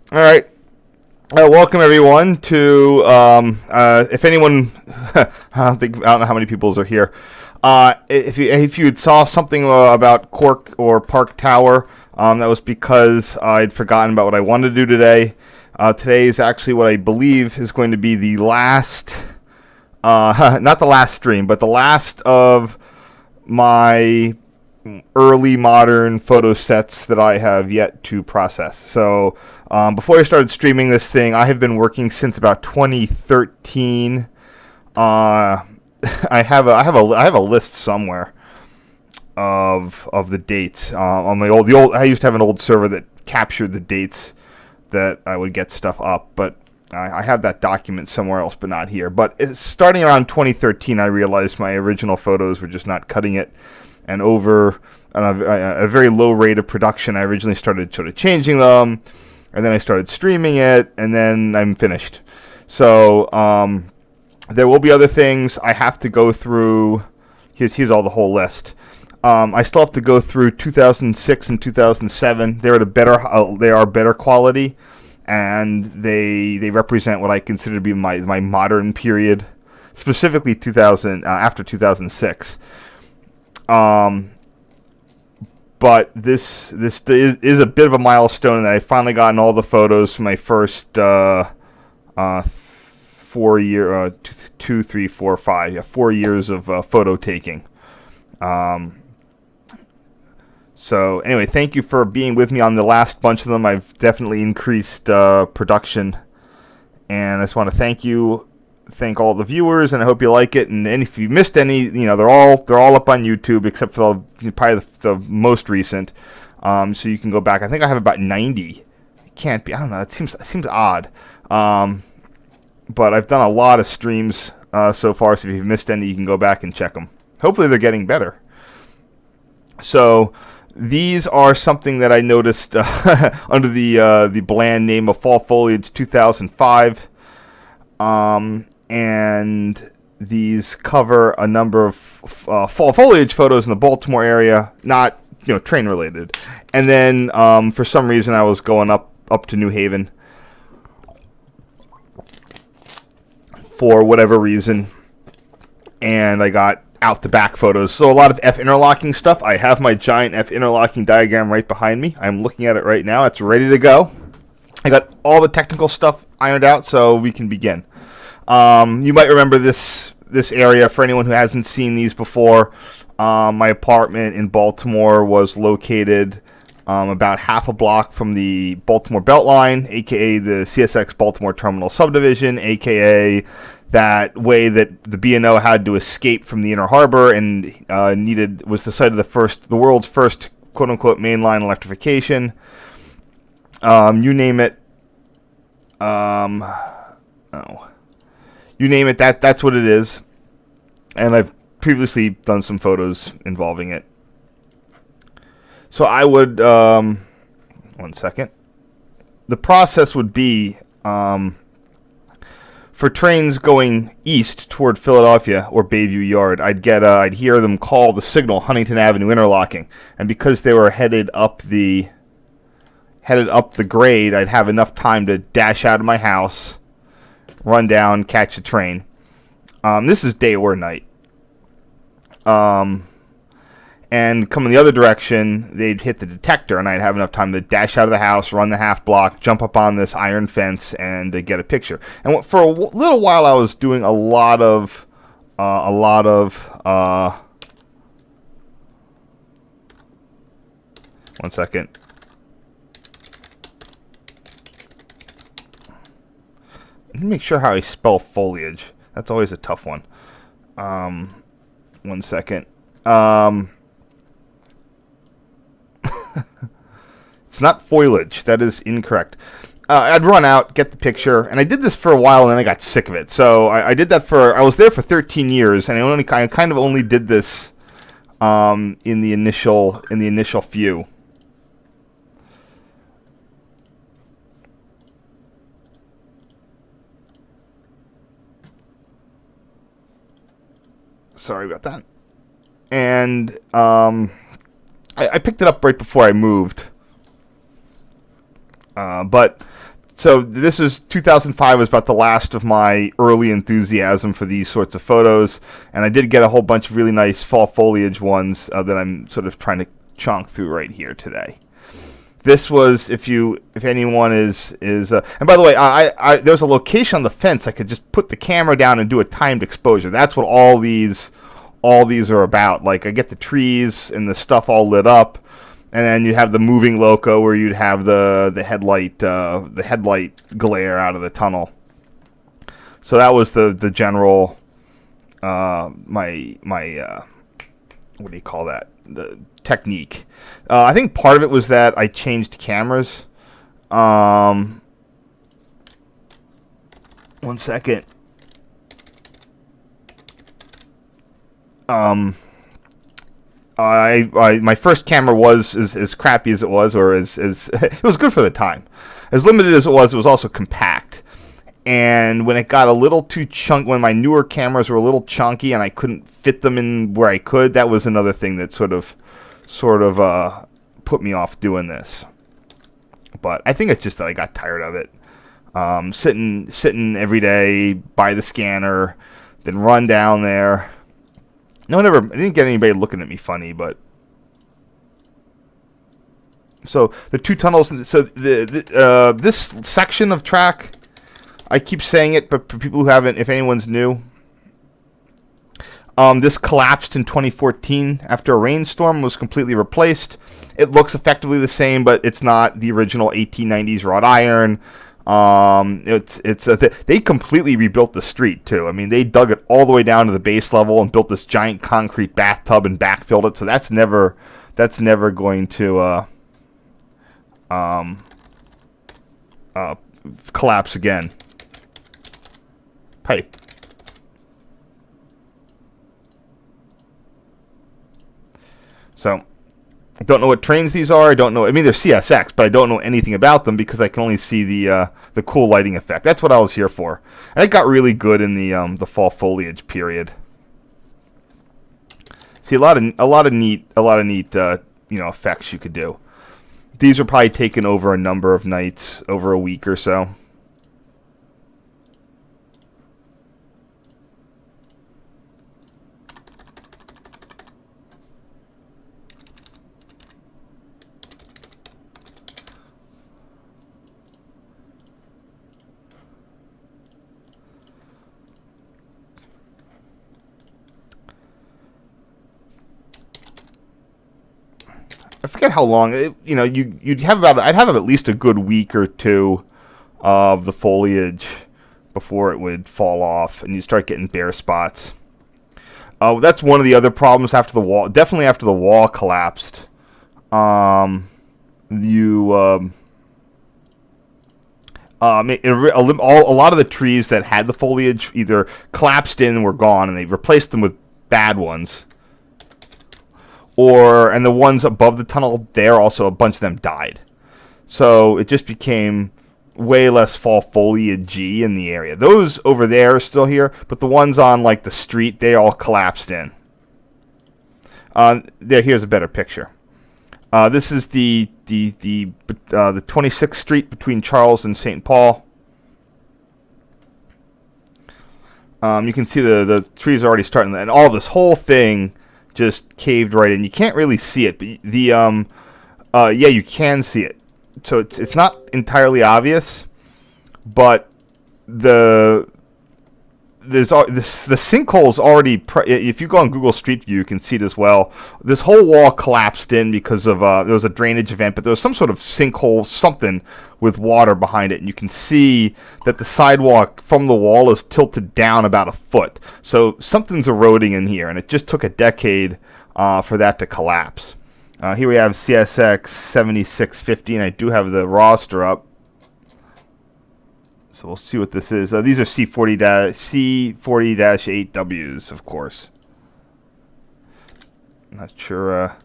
All right. Welcome everyone to. If anyone, I don't know how many people are here. If you had saw something about Cork or Park Tower, that was because I'd forgotten about what I wanted to do today. Today is actually what I believe is going to be the last, not the last stream, but the last of my early modern photo sets that I have yet to process. So before I started streaming this thing, I have been working since about 2013. I have a list somewhere of the dates on my old. I used to have an old server that captured the dates that I would get stuff up, but I have that document somewhere else, but not here. But starting around 2013, I realized my original photos were just not cutting it, and over a very low rate of production, I originally started sort of changing them, and then I started streaming it, and then I'm finished. So there will be other things I have to go through. Here's all the whole list. I still have to go through 2006 and 2007. They are better quality, and they represent what I consider to be my modern period, specifically 2000 after 2006. But this is a bit of a milestone that I finally gotten all the photos from my first 4 year 2, 3, 4, 5 4 years of photo taking. So anyway, thank you for being with me on the last bunch of them. I've definitely increased production, and I just want to thank all the viewers, and I hope you like it. And if you missed any, they're all up on YouTube except for probably the most recent. So you can go back. I think I have about 90. It can't be. I don't know. It seems odd. But I've done a lot of streams so far. So if you've missed any, you can go back and check them. Hopefully they're getting better. So these are something that I noticed under the bland name of Fall Foliage 2005. And these cover a number of fall foliage photos in the Baltimore area, not train related. And then for some reason I was going up to New Haven for whatever reason, and I got out the back photos. So a lot of F interlocking stuff. I have my giant F interlocking diagram right behind me. I'm looking at it right now. It's ready to go. I got all the technical stuff ironed out, so we can begin. You might remember this area for anyone who hasn't seen these before. My apartment in Baltimore was located about half a block from the Baltimore Beltline, aka the CSX Baltimore Terminal Subdivision, aka that way that the B&O had to escape from the Inner Harbor and was the site of the world's first quote unquote mainline electrification. You name it. You name it, that's what it is. And I've previously done some photos involving it. So I would, 1 second. The process would be, for trains going east toward Philadelphia or Bayview Yard, I'd hear them call the signal Huntington Avenue interlocking. And because they were headed up the grade, I'd have enough time to dash out of my house, run down, catch the train. This is day or night. And coming the other direction, they'd hit the detector, and I'd have enough time to dash out of the house, run the half block, jump up on this iron fence, and get a picture. And for a little while, I was doing a lot of 1 second. Let me make sure how I spell foliage. That's always a tough one. 1 second. It's not foliage. That is incorrect. I'd run out, get the picture, and I did this for a while, and then I got sick of it. So I did that I was there for 13 years, and I kind of only did this in the initial few. Sorry about that. And I picked it up right before I moved. But So this is 2005 was about the last of my early enthusiasm for these sorts of photos, and I did get a whole bunch of really nice fall foliage ones that I'm sort of trying to chunk through right here today. This was, if anyone is and by the way, there's a location on the fence I could just put the camera down and do a timed exposure. That's what all these are about. Like, I get the trees and the stuff all lit up, and then you have the moving loco where you'd have the headlight glare out of the tunnel. So that was the general my what do you call that? The technique. I think part of it was that I changed cameras. One second. My first camera was as crappy as it was, or as it was good for the time. As limited as it was also compact. And when it got a little too chunky, when my newer cameras were a little chunky and I couldn't fit them in where I could, that was another thing that sort of put me off doing this. But I think it's just that I got tired of it. Sitting every day by the scanner, then run down there. I didn't get anybody looking at me funny, but so the two tunnels. So this section of track, I keep saying it, but for people who haven't, if anyone's new, this collapsed in 2014 after a rainstorm, was completely replaced. It looks effectively the same, but it's not the original 1890s wrought iron. They completely rebuilt the street too. I mean, they dug it all the way down to the base level and built this giant concrete bathtub and backfilled it. So that's never going to collapse again. Pipe. So, I don't know what trains these are. I don't know. I mean, they're CSX, but I don't know anything about them because I can only see the cool lighting effect. That's what I was here for, and it got really good in the fall foliage period. See a lot of neat effects you could do. These are probably taken over a number of nights, over a week or so. I forget how long. I'd have at least a good week or two of the foliage before it would fall off, and you start getting bare spots. That's one of the other problems after the wall. Definitely after the wall collapsed, a lot of the trees that had the foliage either collapsed in and were gone, and they replaced them with bad ones. And the ones above the tunnel there, also a bunch of them died. So it just became way less fall foliage-y in the area. Those over there are still here, but the ones on like the street, they all collapsed in. Here's a better picture. This is the 26th Street between Charles and St. Paul. You can see the trees are already starting, and all this whole thing just caved right in. You can't really see it, but you can see it. So it's not entirely obvious, but the sinkhole's already. If you go on Google Street View, you can see it as well. This whole wall collapsed in because of there was a drainage event, but there was some sort of sinkhole, something with water behind it, and you can see that the sidewalk from the wall is tilted down about a foot. So something's eroding in here, and it just took a decade for that to collapse. Here we have CSX 7650, and I do have the roster up. So we'll see what this is. These are C40-8Ws, of course. Not sure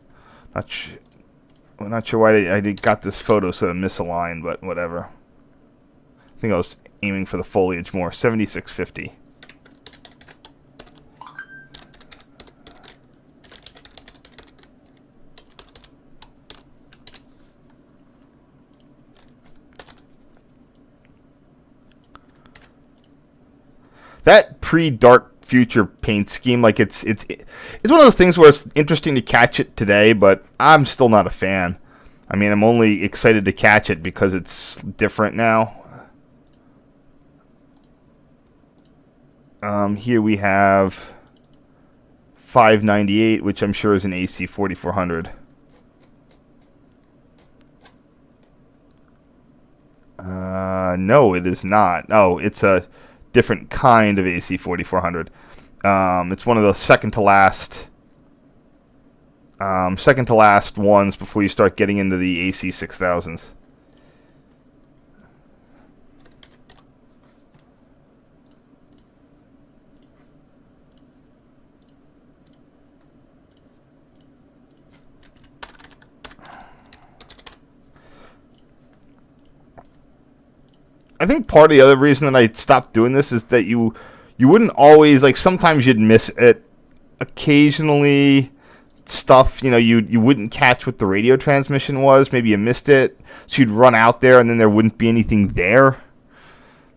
why I got this photo sort of misaligned, but whatever. I think I was aiming for the foliage more. 7650. that pre-Dark Future paint scheme, like it's one of those things where it's interesting to catch it today, but I'm still not a fan. I mean, I'm only excited to catch it because it's different now. Here we have 598, which I'm sure is an AC 4400. No, it is not. Oh, it's a different kind of AC 4400. It's one of the second to last ones before you start getting into the AC 6000s. I think part of the other reason that I stopped doing this is that you wouldn't always, like, sometimes you'd miss it. Occasionally, stuff, you wouldn't catch what the radio transmission was. Maybe you missed it, so you'd run out there and then there wouldn't be anything there.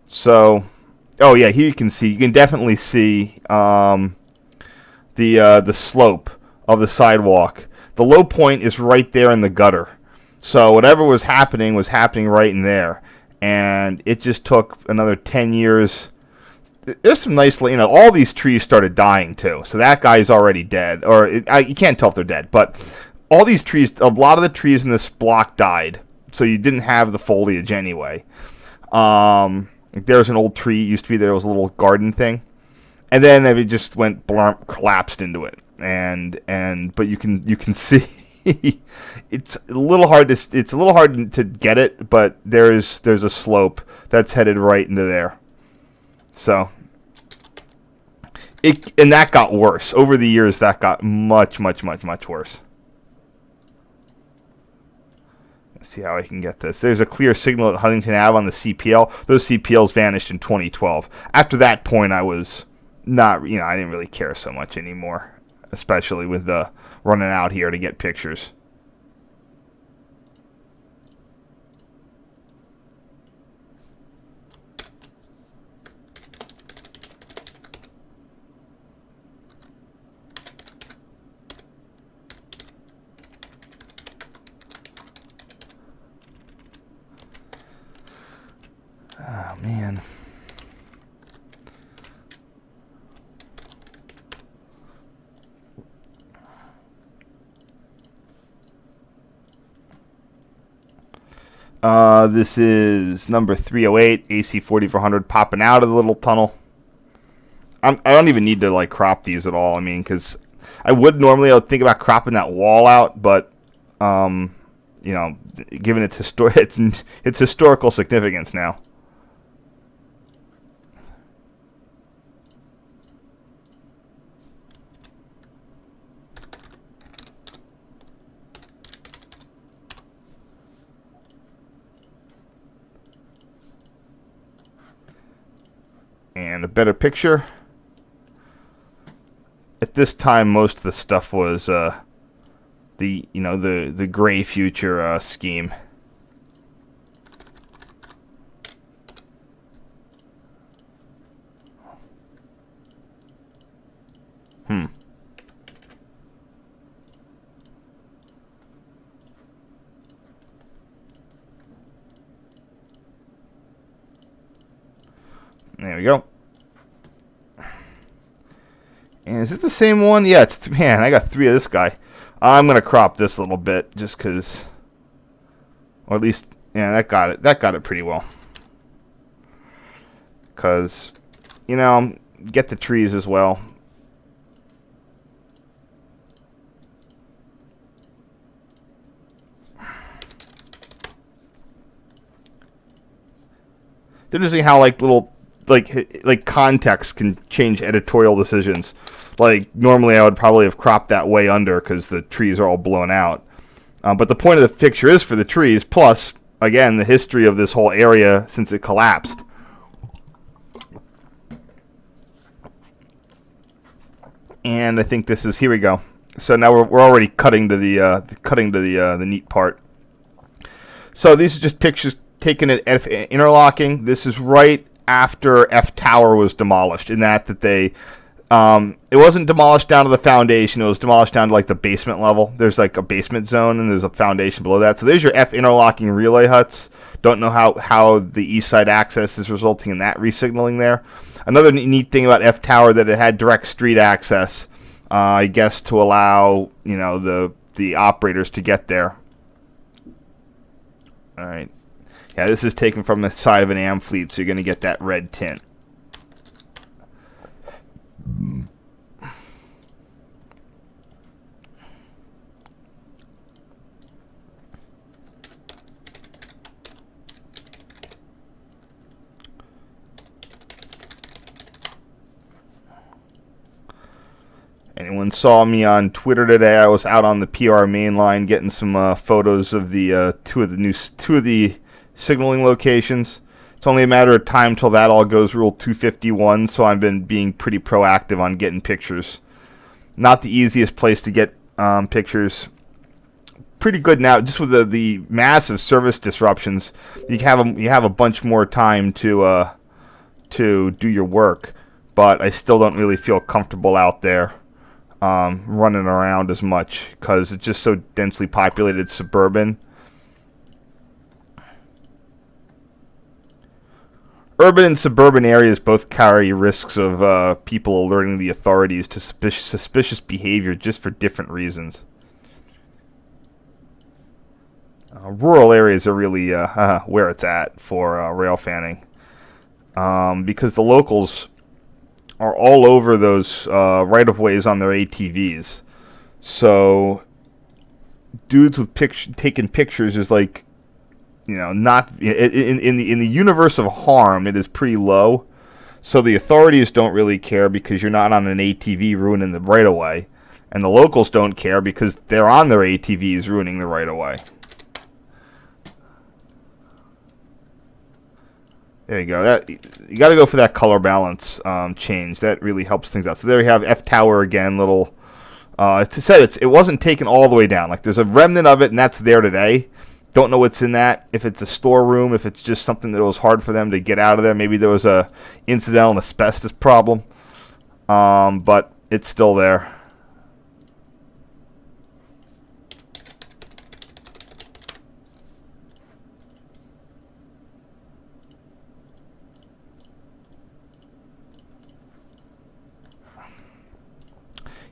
So, oh yeah, here you can definitely see the slope of the sidewalk. The low point is right there in the gutter. So whatever was happening right in there. And it just took another 10 years. There's some nice, all these trees started dying too. So that guy's already dead. Or you can't tell if they're dead. But all these trees, a lot of the trees in this block died. So you didn't have the foliage anyway. There's an old tree. It used to be there was a little garden thing. And then it just went collapsed into it. But you can see. It's a little hard to get it, but there's a slope that's headed right into there. So and that got worse over the years. That got much worse. Let's see how I can get this. There's a clear signal at Huntington Ave on the CPL. Those CPLs vanished in 2012. After that point, I was not, I didn't really care so much anymore, especially with the running out here to get pictures. Oh, man. This is number 308, AC 4400, popping out of the little tunnel. I don't even need to crop these at all. I mean, because I would think about cropping that wall out, but given its historical significance now. And a better picture. At this time, most of the stuff was the gray future scheme. There we go. And is it the same one? Yeah, man, I got 3 of this guy. I'm going to crop this a little bit just because, or at least, yeah, that got it. That got it pretty well. Because, get the trees as well. It's interesting how little context can change editorial decisions. Normally I would probably have cropped that way under because the trees are all blown out. But the point of the picture is for the trees, plus, again, the history of this whole area since it collapsed. And I think this is, here we go. So now we're already cutting to the neat part. So these are just pictures taken at interlocking. This is right after F Tower was demolished. In that they, it wasn't demolished down to the foundation. It was demolished down to like the basement level. There's like a basement zone, and there's a foundation below that. So there's your F interlocking relay huts. Don't know how the east side access is resulting in that resignaling there. Another neat thing about F Tower that it had direct street access, I guess, to allow the operators to get there. All right. Yeah, this is taken from the side of an AM fleet, so you're going to get that red tint. Anyone saw me on Twitter today? I was out on the PR main line getting some photos of the two of the signaling locations. It's only a matter of time till that all goes Rule 251, so I've been being pretty proactive on getting pictures. Not the easiest place to get pictures. Pretty good now, just with the massive service disruptions. You have a bunch more time to do your work, but I still don't really feel comfortable out there running around as much because it's just so densely populated suburban. Urban and suburban areas both carry risks of people alerting the authorities to suspicious behavior just for different reasons. Rural areas are really where it's at for rail fanning, because the locals are all over those right-of-ways on their ATVs. So dudes with taking pictures is like, not in the universe of harm, it is pretty low. So the authorities don't really care because you're not on an ATV ruining the right-of-way, and the locals don't care because they're on their ATVs ruining the right-of-way. There you go. You got to go for that color balance change. That really helps things out. So there you have F Tower again. Little. It said it wasn't taken all the way down. Like there's a remnant of it, and that's there today. Don't know what's in that. If it's a storeroom, if it's just something that was hard for them to get out of there. Maybe there was a incidental asbestos problem. But it's still there.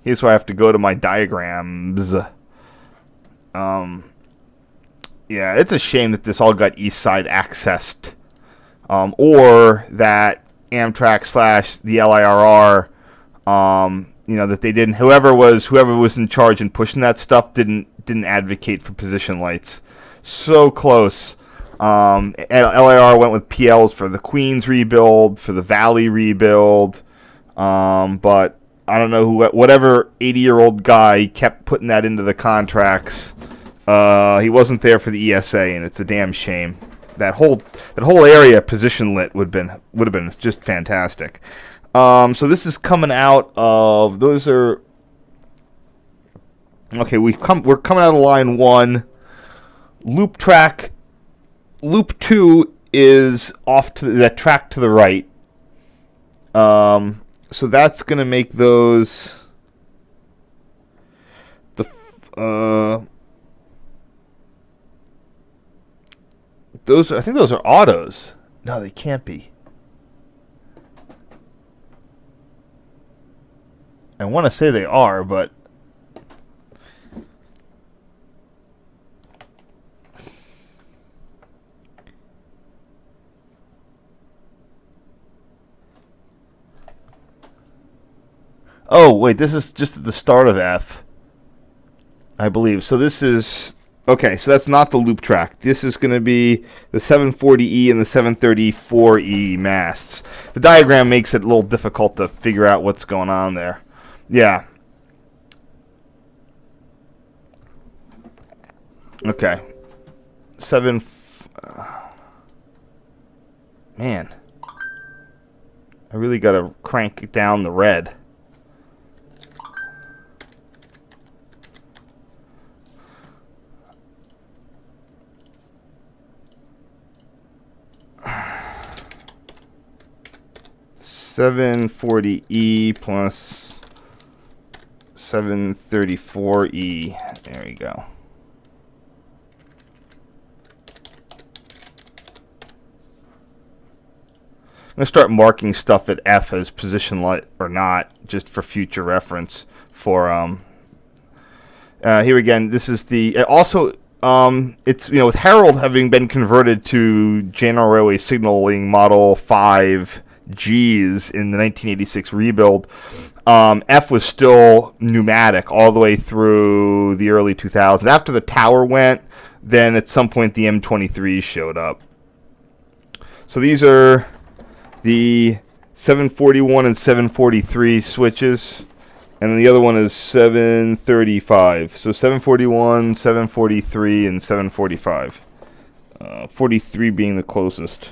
Here's where I have to go to my diagrams. Yeah, it's a shame that this all got east side accessed. Or that Amtrak / the LIRR, that they didn't. Whoever was in charge and pushing that stuff didn't advocate for position lights. So close. And LIR went with PLs for the Queens rebuild, for the Valley rebuild, but I don't know whatever 80-year-old guy kept putting that into the contracts. He wasn't there for the ESA, and it's a damn shame. That whole area position lit would have been just fantastic. So this is coming out of those are okay. We're coming out of line 1. Loop 2 is off to that track to the right. So that's going to make those I think those are autos. No, they can't be. I want to say they are, but oh, wait, this is just at the start of F, I believe. So this is... Okay, so that's not the loop track. This is going to be the 740E and the 734E masts. The diagram makes it a little difficult to figure out what's going on there. Yeah. Okay. Man. I really got to crank down the red. 740E plus 734E. There we go. I'm going to start marking stuff at F as position light or not, just for future reference. For here again, this is the also it's with Herald having been converted to General Railway Signaling Model 5 Gs in the 1986 rebuild. F was still pneumatic all the way through the early 2000s. After the tower went, then at some point the M23s showed up. So these are the 741 and 743 switches, and then the other one is 735. So 741, 743, and 745. 43 being the closest.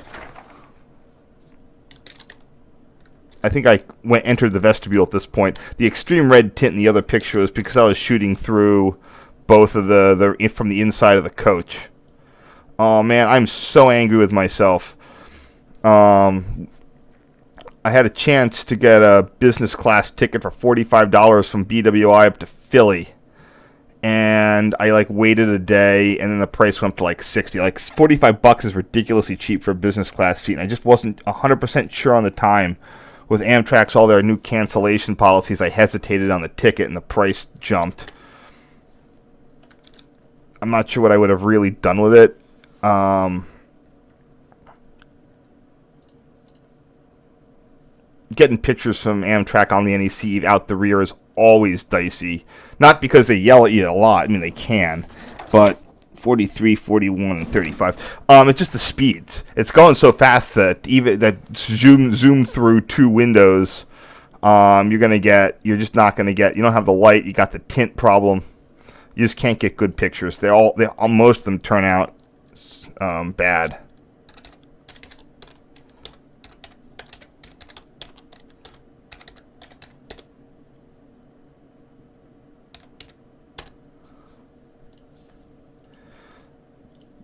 I think I entered the vestibule at this point. The extreme red tint in the other picture was because I was shooting through both of the from the inside of the coach. Oh man, I'm so angry with myself. I had a chance to get a business class ticket for $45 from BWI up to Philly, and I waited a day, and then the price went up to $60. $45 is ridiculously cheap for a business class seat, and I just wasn't 100% sure on the time. With Amtrak's all their new cancellation policies, I hesitated on the ticket, and the price jumped. I'm not sure what I would have really done with it. Getting pictures from Amtrak on the NEC out the rear is always dicey. Not because they yell at you a lot. I mean, they can. But 43, 41, and 35. It's just the speeds. It's going so fast that even that zoom through two windows, you're just not gonna get. You don't have the light. You got the tint problem. You just can't get good pictures. Most of them turn out bad.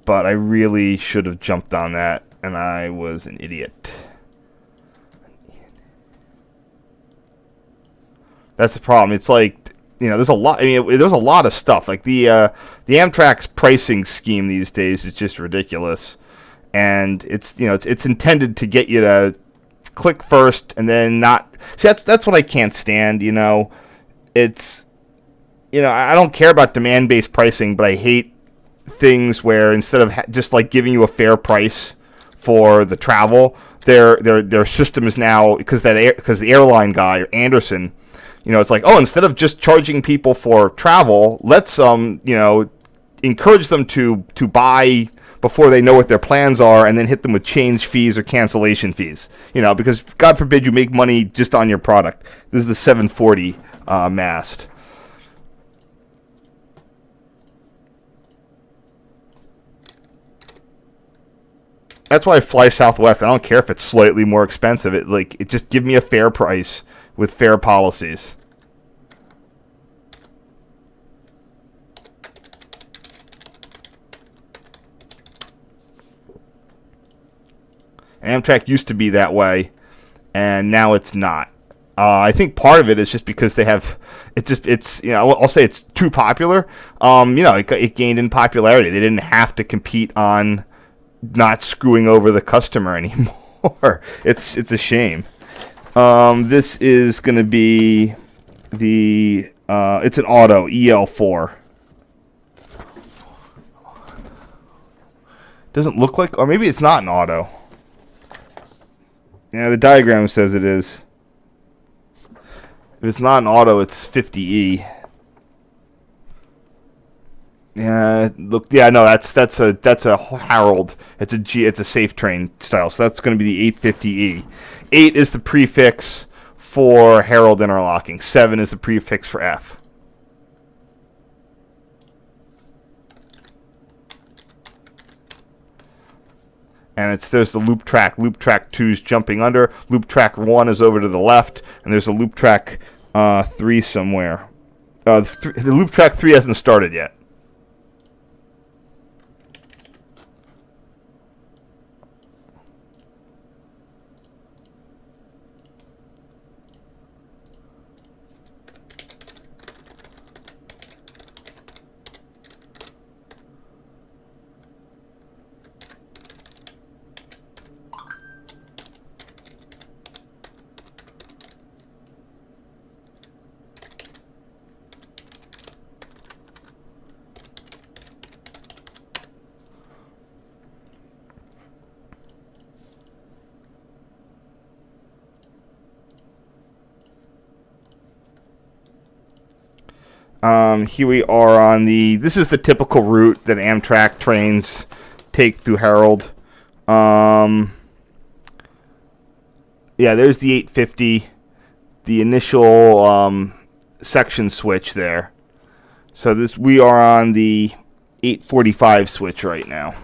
But I really should have jumped on that, and I was an idiot. That's the problem. It's there's a lot. I mean, there's a lot of stuff. The Amtrak's pricing scheme these days is just ridiculous, and it's intended to get you to click first and then not. See, that's what I can't stand. It's I don't care about demand-based pricing, but I hate things where instead of just giving you a fair price for the travel, their system is now because the airline guy Anderson, it's instead of just charging people for travel, let's encourage them to buy before they know what their plans are, and then hit them with change fees or cancellation fees. Because God forbid you make money just on your product. This is the 740 mast. That's why I fly Southwest. I don't care if it's slightly more expensive. It just give me a fair price with fair policies. Amtrak used to be that way, and now it's not. I think part of it is just because they have I'll say it's too popular. It gained in popularity. They didn't have to compete on not screwing over the customer anymore. It's a shame. This is going to be the it's an auto EL4. Doesn't look like, or maybe it's not an auto. Yeah, the diagram says it is. If it's not an auto, it's 50E. Yeah, look. Yeah, no, that's a Harold. It's a safe train style. So that's going to be the 850E. 8 is the prefix for Harold interlocking. 7 is the prefix for F. And there's the loop track. Loop track 2 is jumping under. Loop track 1 is over to the left, and there's a loop track 3 somewhere. The loop track 3 hasn't started yet. Here we are on this is the typical route that Amtrak trains take through Harold. Yeah, there's the 850, the initial section switch there. So we are on the 845 switch right now.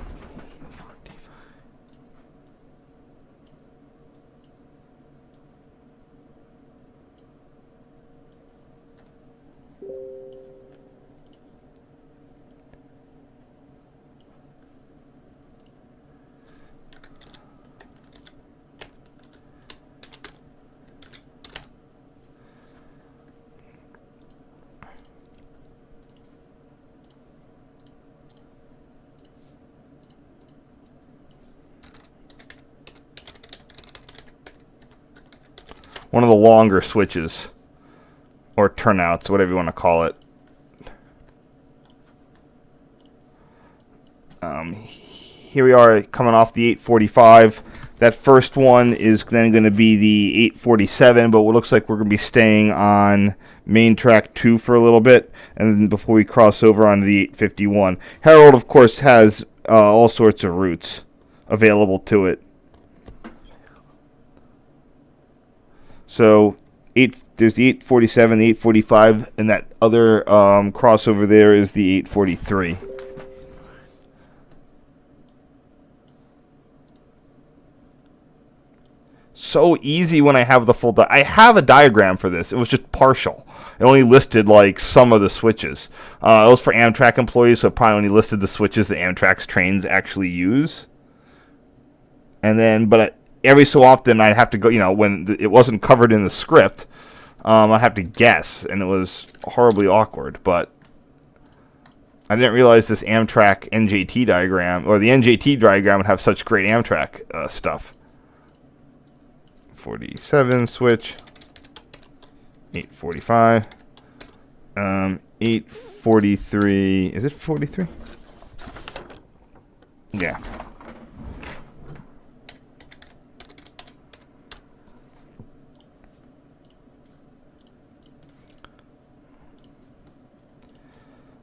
One of the longer switches, or turnouts, whatever you want to call it. Here we are coming off the 845. That first one is then going to be the 847, but it looks like we're going to be staying on main track 2 for a little bit, and then before we cross over onto the 851. Harold, of course, has all sorts of routes available to it. So there's the 847, the 845, and that other crossover there is the 843. So easy when I have the full I have a diagram for this. It was just partial. It only listed like some of the switches. It was for Amtrak employees, so it probably only listed the switches that Amtrak's trains actually use. And then, but every so often I'd have to go, when it wasn't covered in the script, I'd have to guess, and it was horribly awkward. But I didn't realize this Amtrak NJT diagram, or the NJT diagram, would have such great Amtrak stuff. 47 switch, 845, 843, is it 43? Yeah.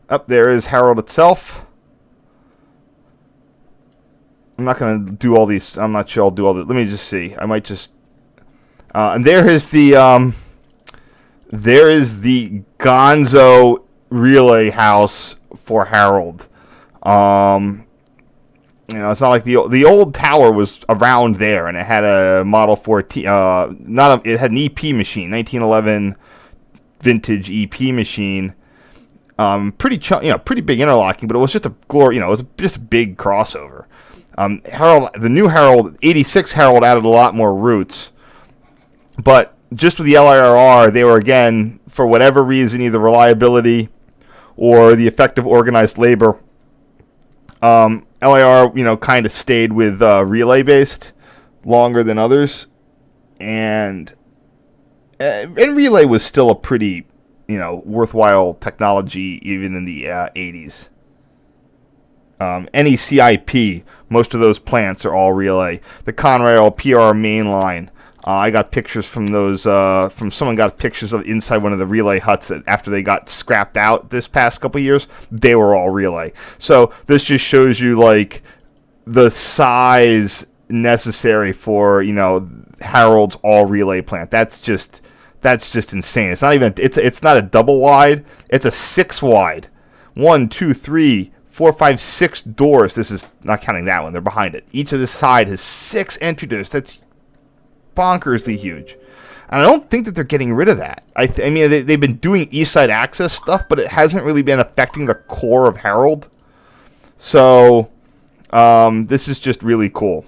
Up there is Harold itself. I'm not going to do all these. I'm not sure I'll do all this. Let me just see. I might just. And there is the Gonzo relay house for Harold. It's not like the old tower was around there, and it had a Model 4T. It had an EP machine, 1911 vintage EP machine. Pretty big interlocking, but it was just it was just a big crossover. Harold, the new Harold, 86 Harold added a lot more routes, but just with the LIRR, they were again, for whatever reason, either reliability or the effective organized labor. LIR, kind of stayed with relay based longer than others, and relay was still a pretty worthwhile technology even in the 80s. NECIP, most of those plants are all relay. The Conrail PR main line, I got pictures from those, from someone got pictures of inside one of the relay huts that after they got scrapped out this past couple of years, they were all relay. So this just shows you like the size necessary for, Harold's all relay plant. That's just insane. It's not even, it's not a double wide, it's a 6 wide. 1, 2, 3, 4, 5, 6 doors. This is not counting that one. They're behind it. Each of this side has 6 entry doors. That's bonkersly huge. And I don't think that they're getting rid of that. I mean, they've been doing east side access stuff, but it hasn't really been affecting the core of Harold. So this is just really cool.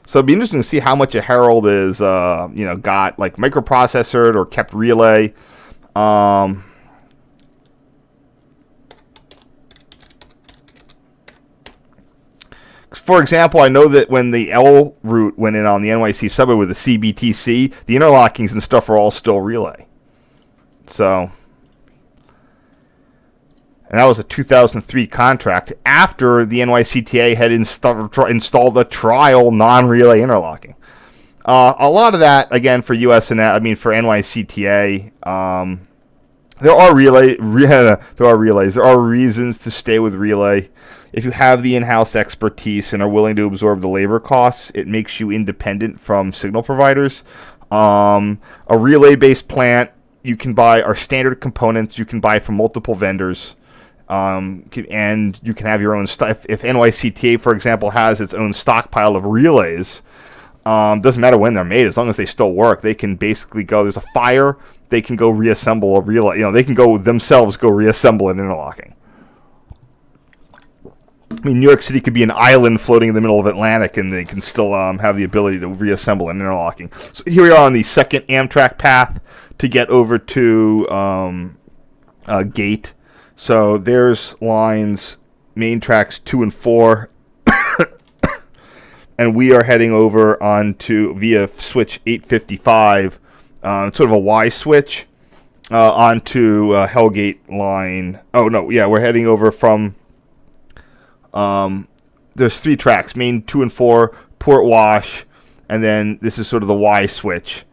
So it'd be interesting to see how much a Harold is, got like microprocessored or kept relay. For example, I know that when the L route went in on the NYC subway with the CBTC, the interlockings and stuff are all still relay. So, And that was a 2003 contract after the NYCTA had installed a trial non-relay interlocking. A lot of that, again, for for NYCTA, there are relays. There are reasons to stay with relay. If you have the in-house expertise and are willing to absorb the labor costs, it makes you independent from signal providers. A relay-based plant, you can buy our standard components. You can buy from multiple vendors. And you can have your own stuff. If NYCTA, for example, has its own stockpile of relays, doesn't matter when they're made, as long as they still work, they can basically go, there's a fire, they can go reassemble a relay. They can go reassemble an interlocking. I mean, New York City could be an island floating in the middle of Atlantic, and they can still have the ability to reassemble an interlocking. So here we are on the second Amtrak path to get over to Gate. So there's lines, main tracks 2 and 4, and we are heading over onto via switch 855, sort of a Y switch, onto Hellgate line. Oh no, yeah, we're heading over from. There's 3 tracks, main 2 and 4, Port Wash, and then this is sort of the Y switch.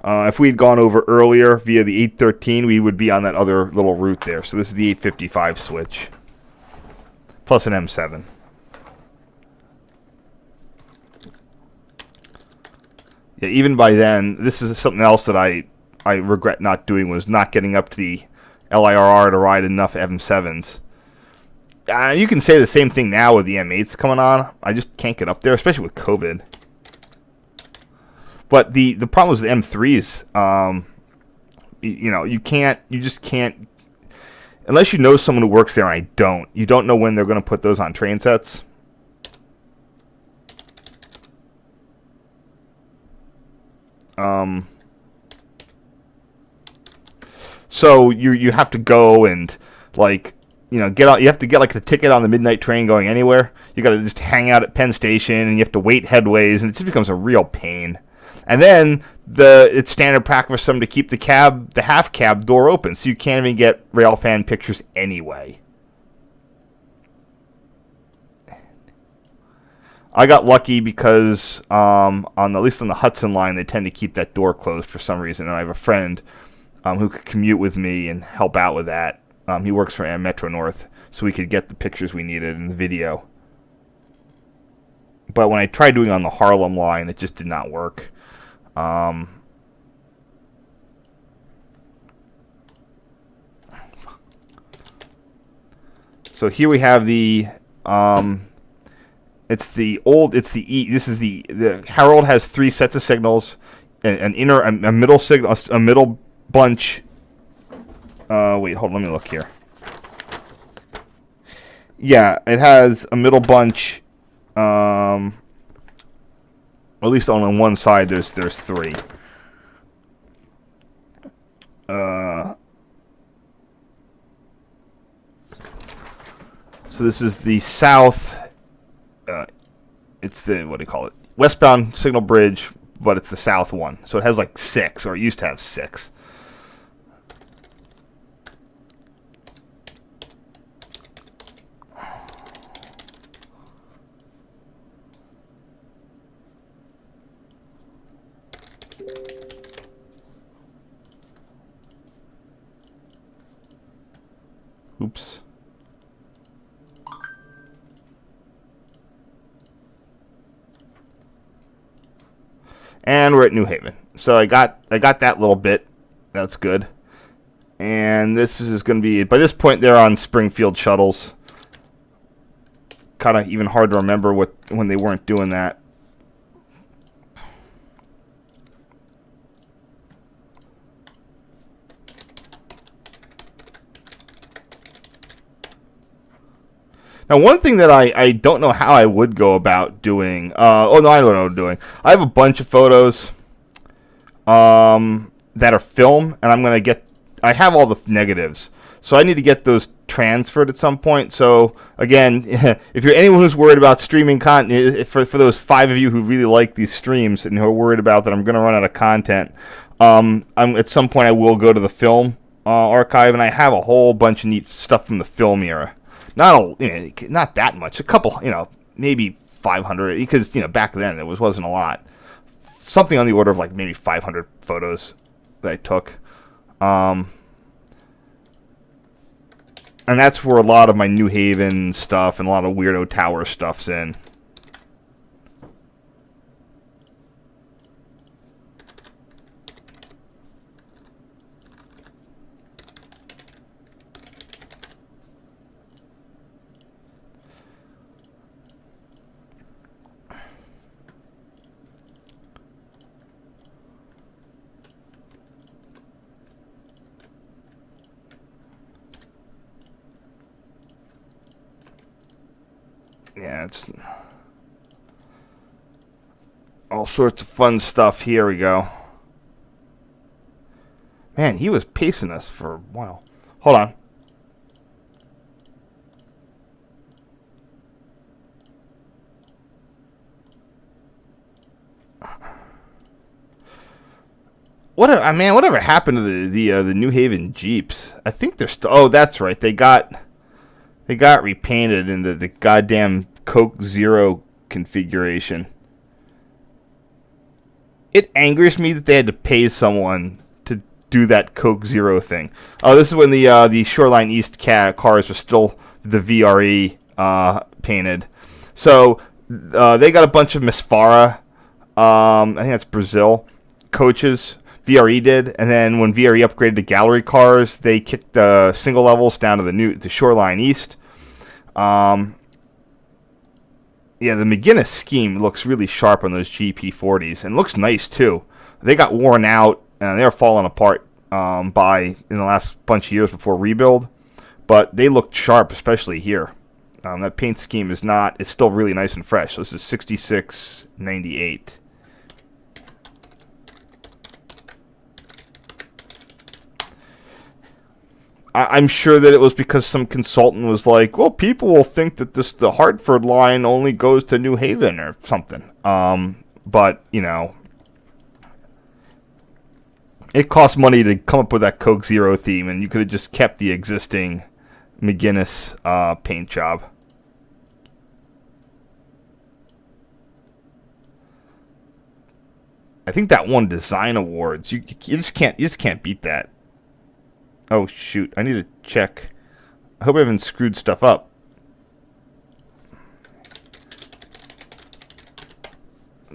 If we had gone over earlier via the 813, we would be on that other little route there. So this is the 855 switch, plus an M7. Yeah, even by then, this is something else that I regret not doing, was not getting up to the LIRR to ride enough M7s. You can say the same thing now with the M8s coming on. I just can't get up there, especially with COVID. But the problem is the M3s, you just can't, unless you know someone who works there, and you don't know when they're going to put those on train sets. So you have to go and, get out. You have to get the ticket on the midnight train going anywhere. You got to just hang out at Penn Station, and you have to wait headways, and it just becomes a real pain. And then it's standard practice for them to keep the half cab door open, so you can't even get railfan pictures anyway. I got lucky because at least on the Hudson line, they tend to keep that door closed for some reason, and I have a friend who could commute with me and help out with that. He works for Metro North, so we could get the pictures we needed in the video. But when I tried doing it on the Harlem line, it just did not work. So here we have the Herald has 3 sets of signals, a middle signal, a middle bunch. Wait, hold on, let me look here. Yeah, it has a middle bunch. At least on one side, there's 3. So this is the south. It's the, what do you call it? Westbound signal bridge, but it's the south one. So it has 6, or it used to have 6. Oops. And we're at New Haven. So I got that little bit. That's good. And this is going to be, by this point they're on Springfield shuttles. Kind of even hard to remember when they weren't doing that. Now, one thing that I don't know how I would go about doing. I don't know what I'm doing. I have a bunch of photos that are film, and I have all the negatives. So I need to get those transferred at some point. So, again, if you're anyone who's worried about streaming content, for those 5 of you who really like these streams and who are worried about that I'm going to run out of content, at some point I will go to the film archive, and I have a whole bunch of neat stuff from the film era. Not that much. A couple, maybe 500, because back then it wasn't a lot. Something on the order of like maybe 500 photos that I took. And that's where a lot of my New Haven stuff and a lot of Weirdo Tower stuff's in. Yeah, it's all sorts of fun stuff. Here we go. Man, he was pacing us for a while. Hold on. Whatever happened to the New Haven Jeeps? I think they're still. Oh, that's right. They got repainted into the goddamn Coke Zero configuration. It angers me that they had to pay someone to do that Coke Zero thing. Oh, this is when the Shoreline East cars were still the VRE painted. So they got a bunch of Misfara. I think that's Brazil coaches. VRE did, and then when VRE upgraded to gallery cars, they kicked the single levels down to the Shoreline East. Yeah, the McGinnis scheme looks really sharp on those GP40s, and looks nice too. They got worn out and they're falling apart in the last bunch of years before rebuild, but they looked sharp, especially here. That paint scheme is still really nice and fresh. So this is 6698. I'm sure that it was because some consultant was like, well, people will think that the Hartford line only goes to New Haven or something. But, it costs money to come up with that Coke Zero theme, and you could have just kept the existing McGinnis paint job. I think that won design awards. You just can't beat that. Oh, shoot. I need to check. I hope I haven't screwed stuff up.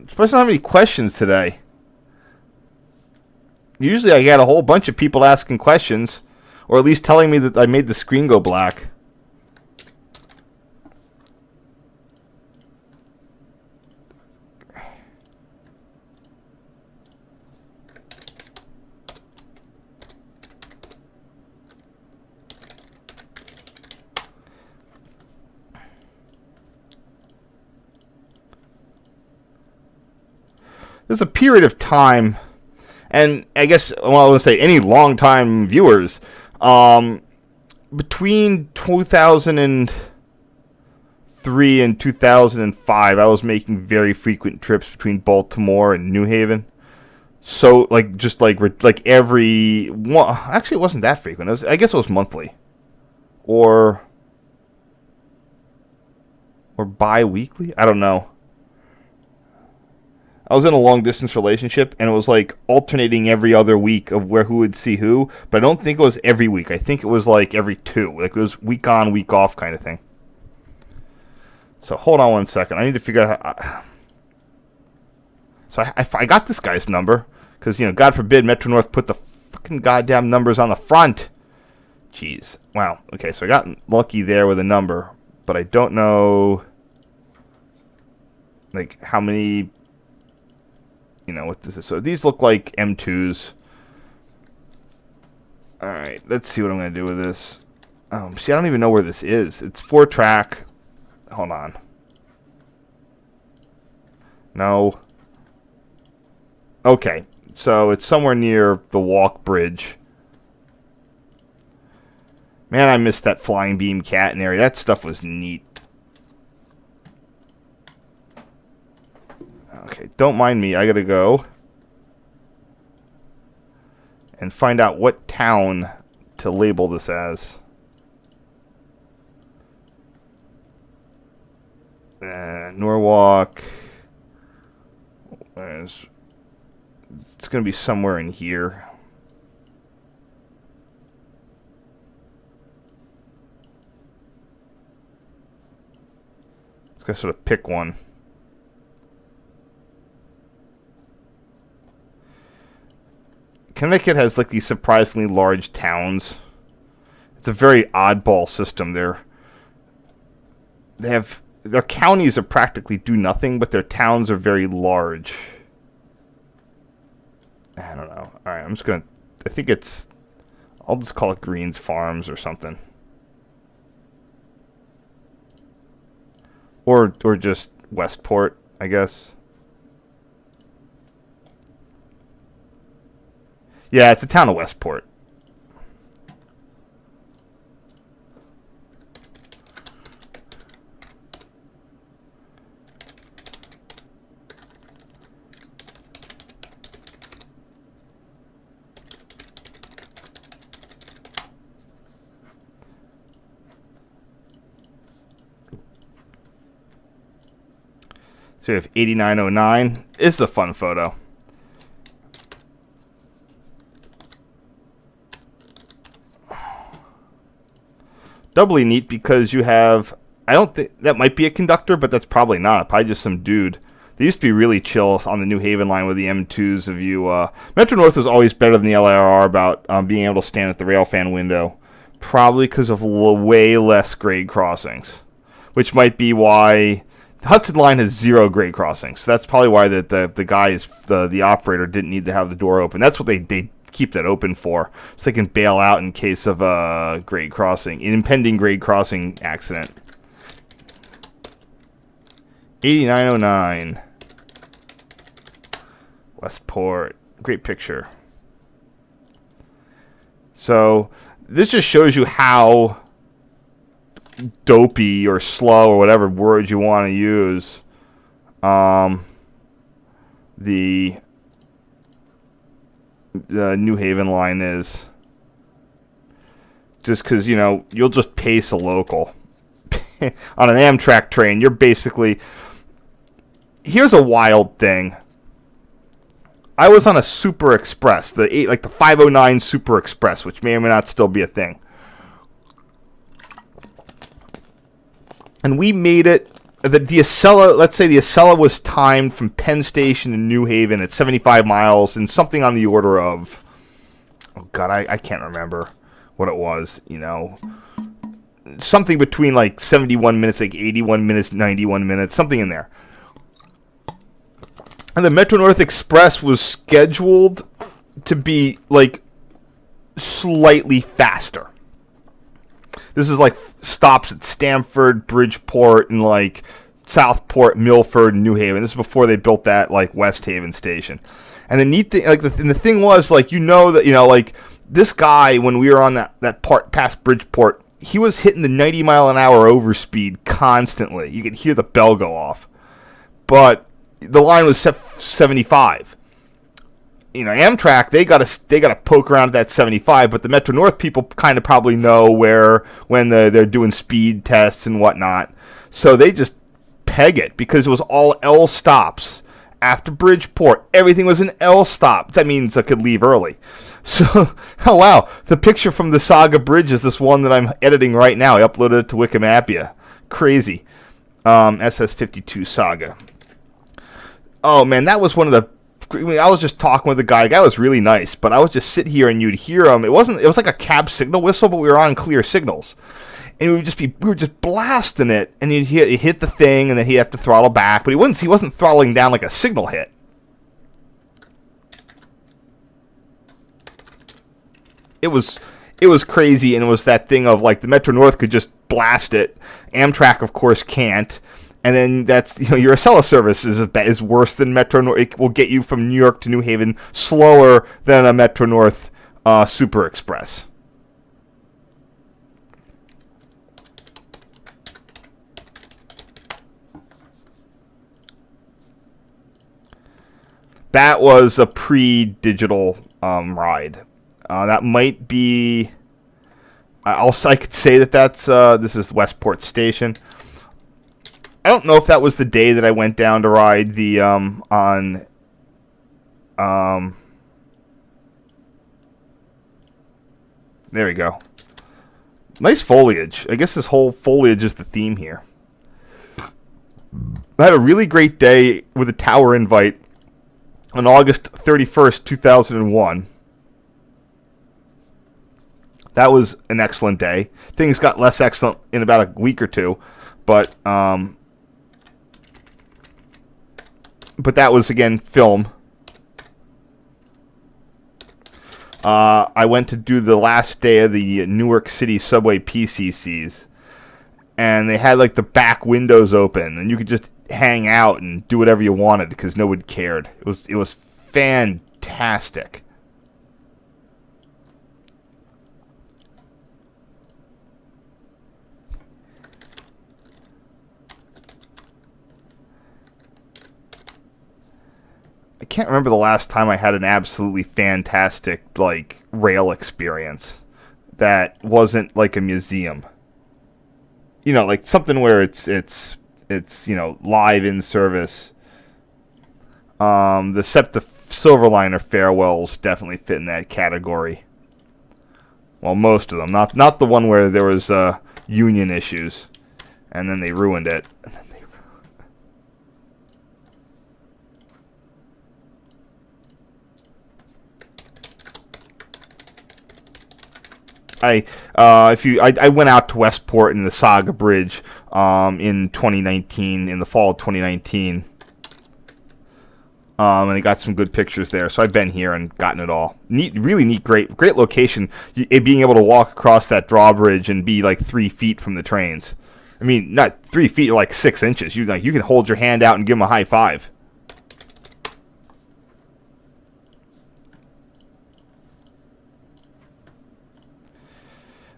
Supposed to not have any questions today. Usually I get a whole bunch of people asking questions, or at least telling me that I made the screen go black. There's a period of time, and I guess, well, I want to say any long-time viewers, between 2003 and 2005, I was making very frequent trips between Baltimore and New Haven. So, just every one, actually, it wasn't that frequent. I guess it was monthly, or bi-weekly. I don't know. I was in a long-distance relationship, and it was alternating every other week of who would see who, but I don't think it was every week. I think it was every 2. It was week on, week off kind of thing. So hold on one second. I need to figure out how... So I got this guy's number, because, God forbid Metro North put the fucking goddamn numbers on the front. Jeez. Wow. Okay, so I got lucky there with a number, but I don't know, how many... what this is. So these look like M2s. Alright, let's see what I'm going to do with this. See, I don't even know where this is. It's 4-track. Hold on. No. Okay, so it's somewhere near the Walk Bridge. Man, I missed that flying beam catenary. That stuff was neat. Okay, don't mind me. I gotta go and find out what town to label this as. Norwalk. It's going to be somewhere in here. Let's go sort of pick one. Connecticut has like these surprisingly large towns. It's a very oddball system. They have their counties are practically do nothing, but their towns are very large. I don't know. All right, I'm just gonna. I think it's. I'll just call it Greens Farms or something. Or just Westport, I guess. Yeah, it's the town of Westport. So we have 8909. This is a fun photo. Doubly neat because you have, I don't think, that might be a conductor, but that's probably not. Probably just some dude. They used to be really chill on the New Haven line with the M2s of you. Metro North was always better than the LIRR about being able to stand at the railfan window. Probably because of way less grade crossings. Which might be why the Hudson line has 0 grade crossings. So that's probably why the guys, the operator, didn't need to have the door open. That's what they keep that open for, so they can bail out in case of a grade crossing, an impending grade crossing accident. 8909. Westport. Great picture. So this just shows you how dopey or slow or whatever word you want to use the New Haven line is. Just because, you know, you'll just pace a local. On an Amtrak train, you're basically... Here's a wild thing. I was on a Super Express, the 509 Super Express, which may or may not still be a thing. And we made it, the Acela, let's say the Acela was timed from Penn Station to New Haven at 75 miles and something on the order of, oh God, I can't remember what it was, you know. Something between like 71 minutes, like 81 minutes, 91 minutes, something in there. And the Metro North Express was scheduled to be like slightly faster. This is like stops at Stamford, Bridgeport, and like Southport, Milford, and New Haven. This is before they built that like West Haven station. And the neat thing, like the thing was, like, you know that, you know, like this guy, when we were on that part past Bridgeport, he was hitting the 90 mile an hour overspeed constantly. You could hear the bell go off. But the line was 75. You know, Amtrak, they got to poke around at that 75, but the Metro North people kind of probably know when they're doing speed tests and whatnot. So they just peg it because it was all L stops. After Bridgeport, everything was an L stop. That means I could leave early. So, oh wow, the picture from the Saga Bridge is this one that I'm editing right now. I uploaded it to Wikimedia. Crazy. SS52 Saga. Oh man, that was one of the... I mean, I was just talking with the guy. The guy was really nice, but I was just sit here and you'd hear him. It was like a cab signal whistle, but we were on clear signals. And we were just blasting it, and he'd hit the thing, and then he'd have to throttle back, but he wasn't throttling down like a signal hit. It was crazy, and it was that thing of like the Metro North could just blast it. Amtrak, of course, can't. And then that's, you know, your Acela service is worse than Metro North. It will get you from New York to New Haven slower than a Metro North Super Express. That was a pre-digital ride. That might be... I could say that that's this is Westport Station. I don't know if that was the day that I went down to ride the there we go. Nice foliage. I guess this whole foliage is the theme here. I had a really great day with a tower invite on August 31st, 2001. That was an excellent day. Things got less excellent in about a week or two, but that was, again, film. I went to do the last day of the Newark City Subway PCCs, and they had, like, the back windows open, and you could just hang out and do whatever you wanted because no one cared. It was fantastic. I can't remember the last time I had an absolutely fantastic, like, rail experience that wasn't like a museum. You know, like something where it's live in service. The SEPTA Silverliner farewells definitely fit in that category. Well, most of them, not the one where there was union issues, and then they ruined it. I went out to Westport in the Saga Bridge in 2019, in the fall of 2019, and I got some good pictures there. So I've been here and gotten it all. Really neat, great location. Being able to walk across that drawbridge and be like 3 feet from the trains. I mean, not 3 feet, like 6 inches. You can hold your hand out and give them a high five.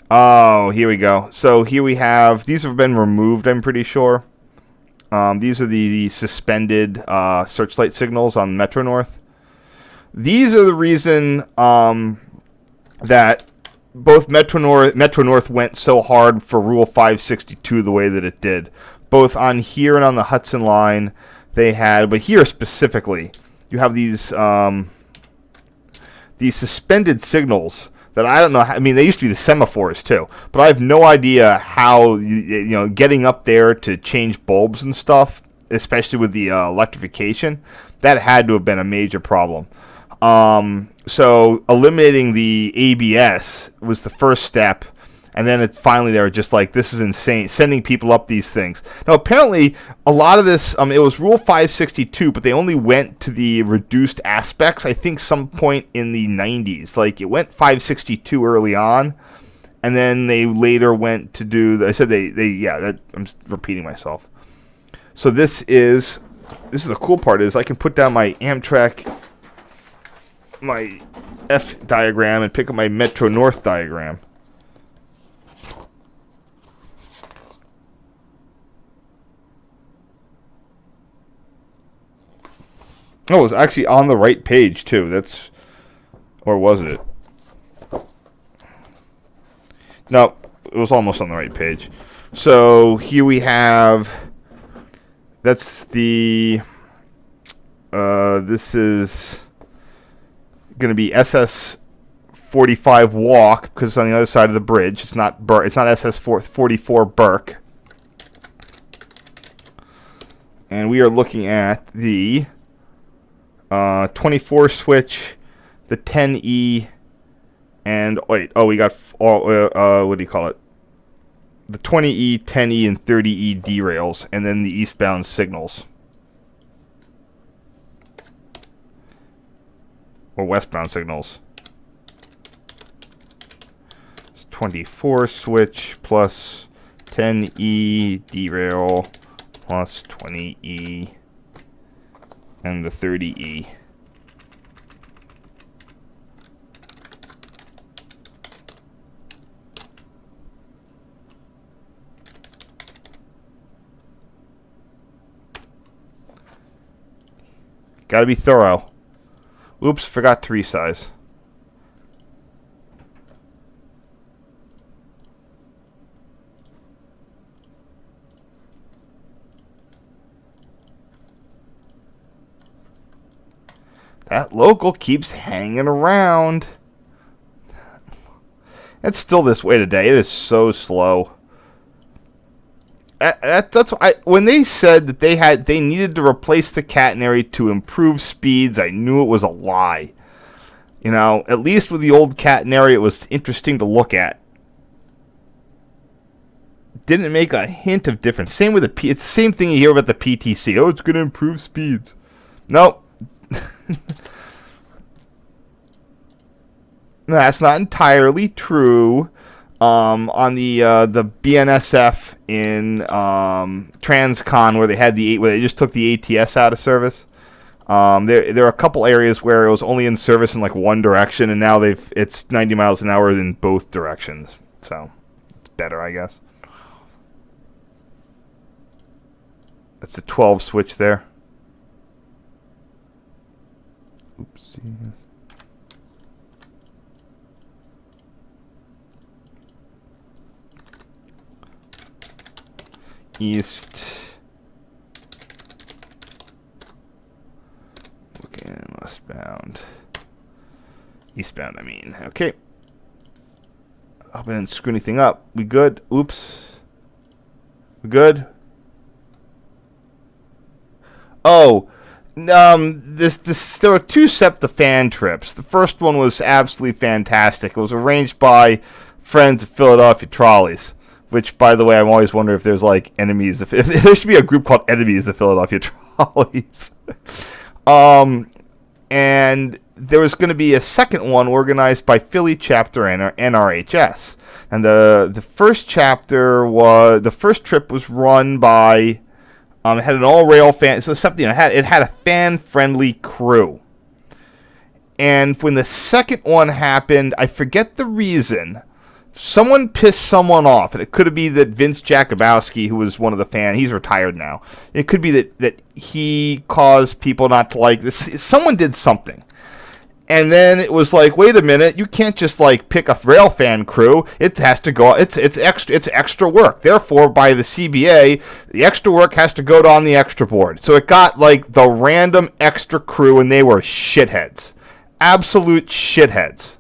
Oh, here we go. So here we have, these have been removed, I'm pretty sure. These are the suspended searchlight signals on Metro North. These are the reason that both Metro North went so hard for Rule 562 the way that it did. Both on here and on the Hudson line, they had, but here specifically, you have these suspended signals that I don't know. I mean, they used to be the semaphores too, but I have no idea how getting up there to change bulbs and stuff, especially with the electrification, that had to have been a major problem. So eliminating the ABS was the first step, and then finally they were just like, this is insane, sending people up these things. Now apparently a lot of this, it was Rule 562, but they only went to the reduced aspects, I think some point in the 90s. Like, it went 562 early on, and then they later went to do, I said I'm repeating myself. So this is the cool part, is I can put down my Amtrak, my F diagram, and pick up my Metro North diagram. Oh, it was actually on the right page, too. Or was it? No, it was almost on the right page. So, here we have, that's the, this is going to be SS 45 Walk, because it's on the other side of the bridge. It's not SS 44 Burke. And we are looking at the 24 switch, the 10E, and we got what do you call it? The 20E, 10E, and 30E derails, and then the eastbound signals, or westbound signals. It's 24 switch plus 10E derail plus 20E. And the 30E. Gotta be thorough. Oops, forgot to resize. That local keeps hanging around. It's still this way today. It is so slow. That's when they said that they needed to replace the catenary to improve speeds, I knew it was a lie. You know, at least with the old catenary, it was interesting to look at. Didn't make a hint of difference. Same with it's the same thing you hear about the PTC. Oh, it's going to improve speeds. Nope. No, that's not entirely true. On the BNSF in Transcon where they just took the ATS out of service. There are a couple areas where it was only in service in like one direction, and now it's 90 miles an hour in both directions. So it's better, I guess. That's the 12 switch there. Oopsie. East. Looking westbound. Eastbound, I mean. Okay. Hope I didn't screw anything up. We good? Oops. We good? Oh. There were two SEPTA-FAN trips. The first one was absolutely fantastic. It was arranged by Friends of Philadelphia Trolleys. Which, by the way, I'm always wondering if there's like enemies. If there should be a group called Enemies of Philadelphia Trolleys. And there was going to be a second one organized by Philly chapter and NRHS. And the first trip was run by. It had an all-rail fan. So something it had a fan-friendly crew. And when the second one happened, I forget the reason. Someone pissed someone off, and it could be that Vince Jakubowski, who was one of the fans, he's retired now. It could be that he caused people not to like this. Someone did something. And then it was like, wait a minute, you can't just like pick a rail fan crew. It has to go. It's extra work. Therefore, by the CBA, the extra work has to go on the extra board. So it got like the random extra crew, and they were shitheads, absolute shitheads.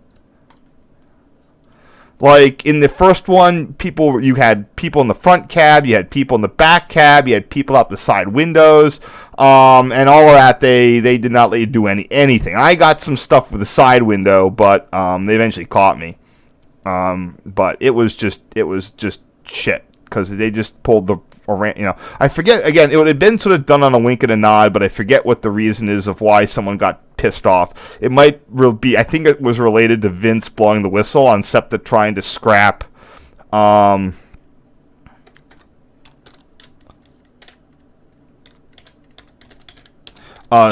Like, in the first one, you had people in the front cab, you had people in the back cab, you had people out the side windows, and all of that, they did not let you do anything. I got some stuff with the side window, but they eventually caught me. But it was just shit, because they just pulled I forget, again, it would have been sort of done on a wink and a nod, but I forget what the reason is of why someone got pissed off. It might be, I think it was related to Vince blowing the whistle on SEPTA trying to scrap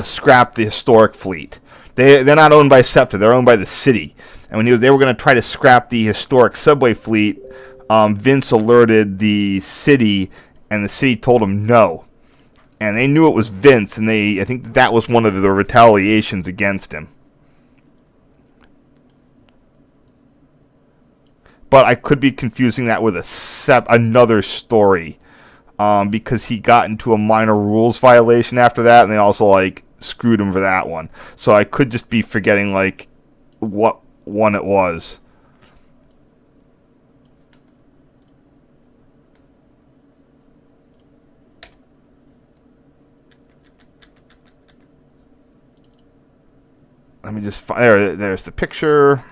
scrap the historic fleet. They're not owned by SEPTA, they're owned by the city. And when they were going to try to scrap the historic subway fleet, Vince alerted the city, and the city told him no. And they knew it was Vince, and I think that was one of the retaliations against him. But I could be confusing that with another story, because he got into a minor rules violation after that, and they also like screwed him for that one. So I could just be forgetting like what one it was. Let me just find there's the picture.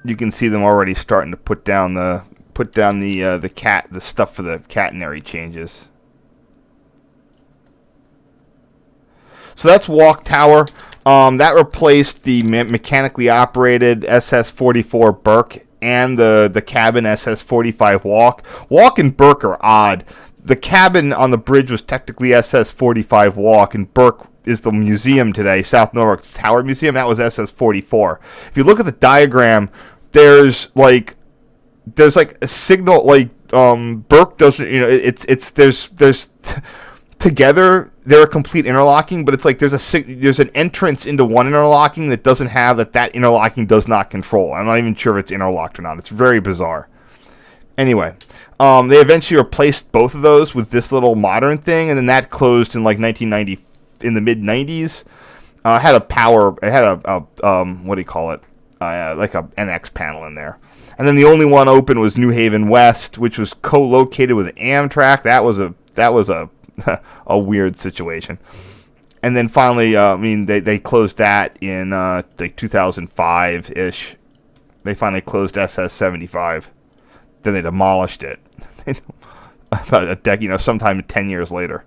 You can see them already starting to put down the stuff for the catenary changes. So that's Walk Tower. That replaced the mechanically operated SS-44 Burke and the cabin SS-45 Walk. Walk and Burke are odd. The cabin on the bridge was technically SS-45 Walk, and Burke is the museum today, South Norfolk's Tower Museum. That was SS-44. If you look at the diagram, there's like a signal, like Burke doesn't, there's together they're a complete interlocking, but it's like there's an entrance into one interlocking that doesn't have that interlocking does not control. I'm not even sure if it's interlocked or not. It's very bizarre. Anyway, They eventually replaced both of those with this little modern thing, and then that closed in like 1990, in the mid 90s. It had a what do you call it? Like a NX panel in there. And then the only one open was New Haven West, which was co-located with Amtrak. That was a a weird situation. And then finally, they closed that in like 2005 ish. They finally closed SS 75. Then they demolished it about a decade, sometime 10 years later.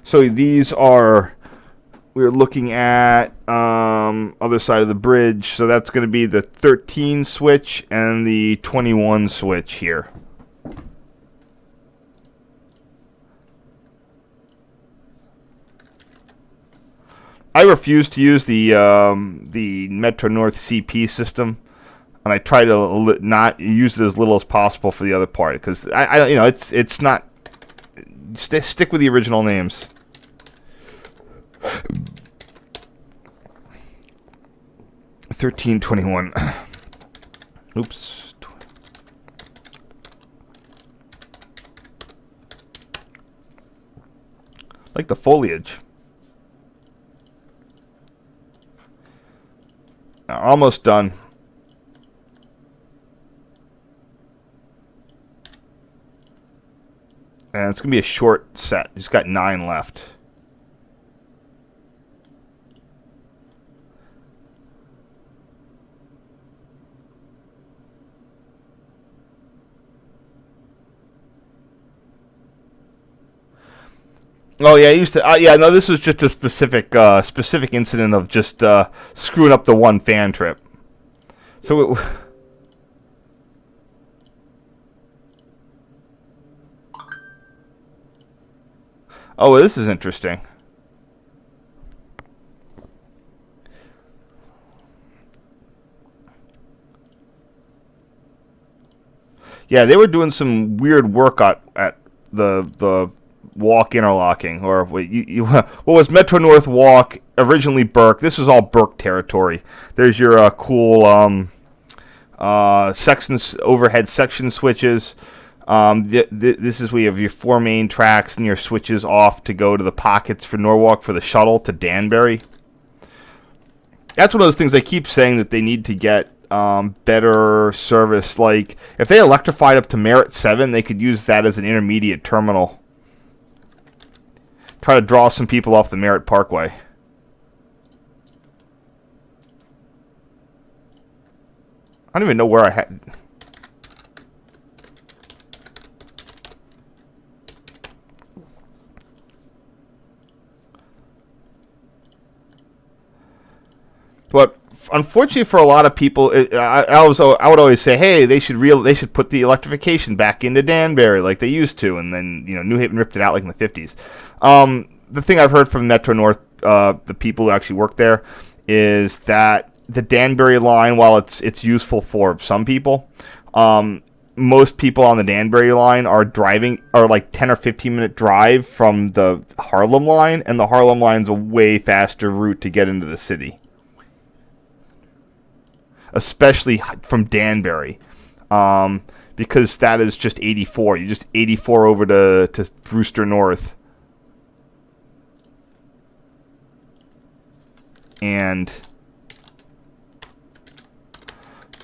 So these are, we're looking at other side of the bridge. So that's going to be the 13 switch and the 21 switch here. I refuse to use the Metro North CP system, and I try to not use it as little as possible for the other part, because it's not. Stick with the original names. 1321. Oops. Like the foliage. Almost done. And it's going to be a short set. Just got 9 left. Oh yeah, I used to. No, this was just a specific incident of just screwing up the one fan trip. So. Oh, well, this is interesting. Yeah, they were doing some weird work at the walk interlocking, or what was Metro North walk originally Burke. This was all Burke territory. There's your cool overhead section switches. This is where you have your 4 main tracks and your switches off to go to the pockets for Norwalk for the shuttle to Danbury. That's one of those things I keep saying that they need to get better service. Like, if they electrified up to Merritt 7, they could use that as an intermediate terminal. Try to draw some people off the Merritt Parkway. I don't even know where I had... But unfortunately for a lot of people, I would always say, hey, they should put the electrification back into Danbury like they used to, and then New Haven ripped it out like in the 50s. The thing I've heard from Metro North, the people who actually work there, is that the Danbury line, while it's useful for some people, most people on the Danbury line are like 10 or 15 minute drive from the Harlem line, and the Harlem line's a way faster route to get into the city. Especially from Danbury, because that is just 84. You just 84 over to Brewster North, and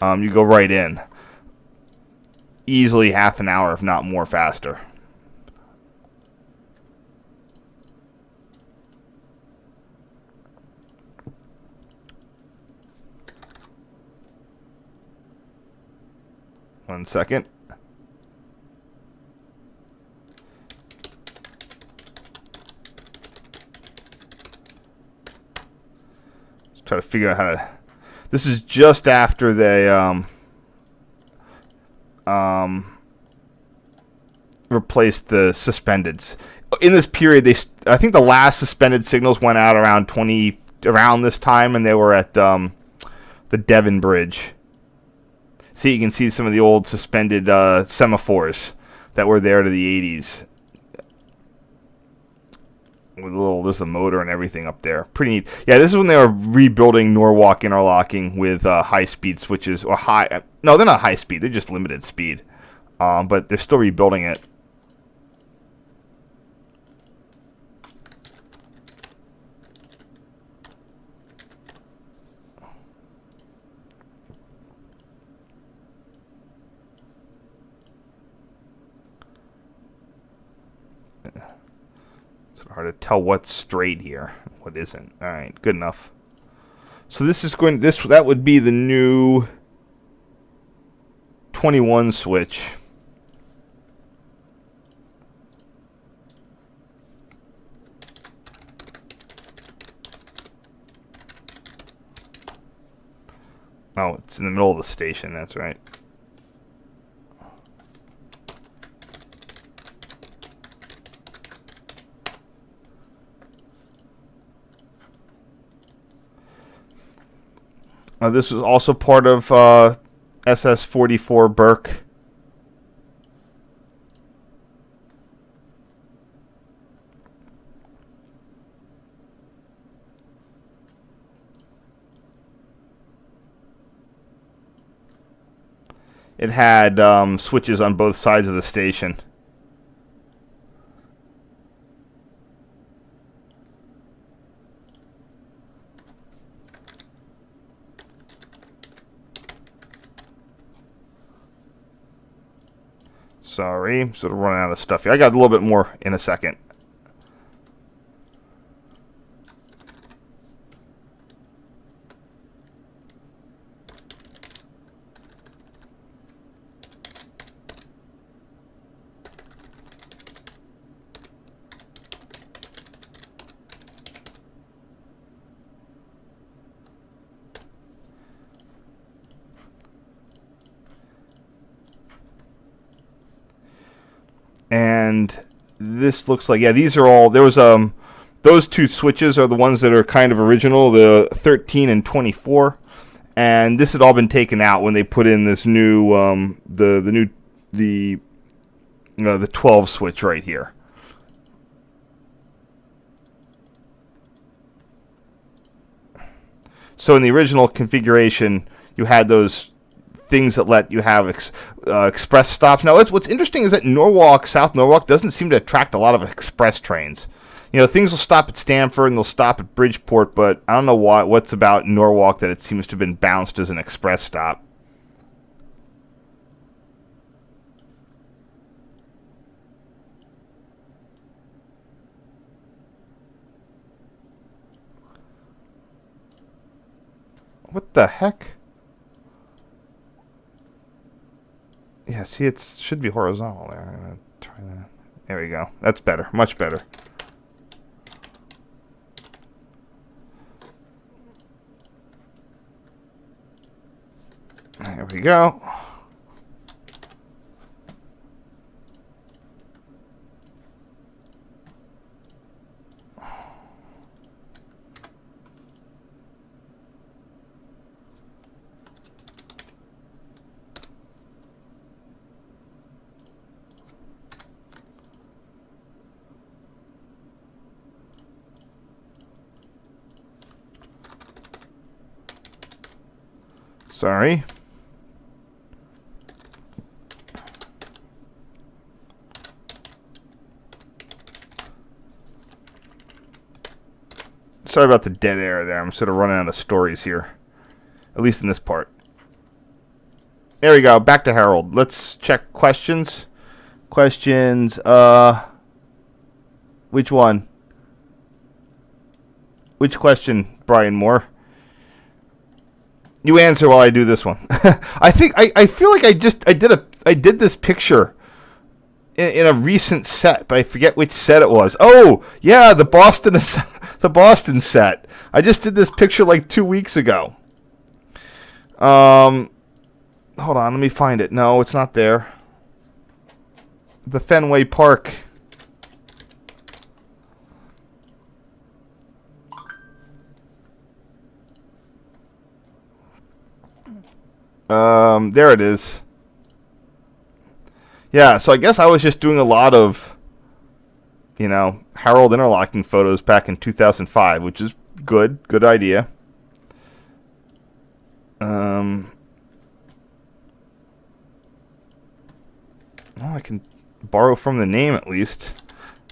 you go right in. Easily half an hour, if not more, faster. One second. Let's try to figure out how to... This is just after they replaced the suspendeds. In this period, I think the last suspended signals went out around this time, and they were at the Devon Bridge. See, you can see some of the old suspended semaphores that were there to the 80s. with a little, there's the motor and everything up there. Pretty neat. Yeah, this is when they were rebuilding Norwalk interlocking with high-speed switches, or high. No, they're not high speed. They're just limited speed. But they're still rebuilding it. Hard to tell what's straight here, what isn't. All right, good enough. So this is going. That would be the new 21 switch. Oh, it's in the middle of the station. That's right. This was also part of SS-44 Burke. It had switches on both sides of the station. Sorry, I'm sort of running out of stuff here. I got a little bit more in a second. And this looks like, yeah, these are all, there was, those two switches are the ones that are kind of original, the 13 and 24. And this had all been taken out when they put in this new, the 12 switch right here. So in the original configuration, you had those things that let you have express stops. Now, what's interesting is that Norwalk, South Norwalk, doesn't seem to attract a lot of express trains. You know, things will stop at Stamford and they'll stop at Bridgeport, but I don't know what's about Norwalk that it seems to have been bounced as an express stop. What the heck? Yeah, see, it should be horizontal there. I'm gonna try that. There we go. That's better. Much better. There we go. Sorry. Sorry about the dead air there. I'm sort of running out of stories here. At least in this part. There we go. Back to Harold. Let's check questions. Questions. Which one? Which question, Brian Moore? You answer while I do this one. I feel like I did this picture in a recent set, but I forget which set it was. Oh, yeah, the Boston set. I just did this picture like 2 weeks ago. Hold on, let me find it. No, it's not there. The Fenway Park. There it is. Yeah, so I guess I was just doing a lot of Harold interlocking photos back in 2005, which is good idea. Well, I can borrow from the name at least.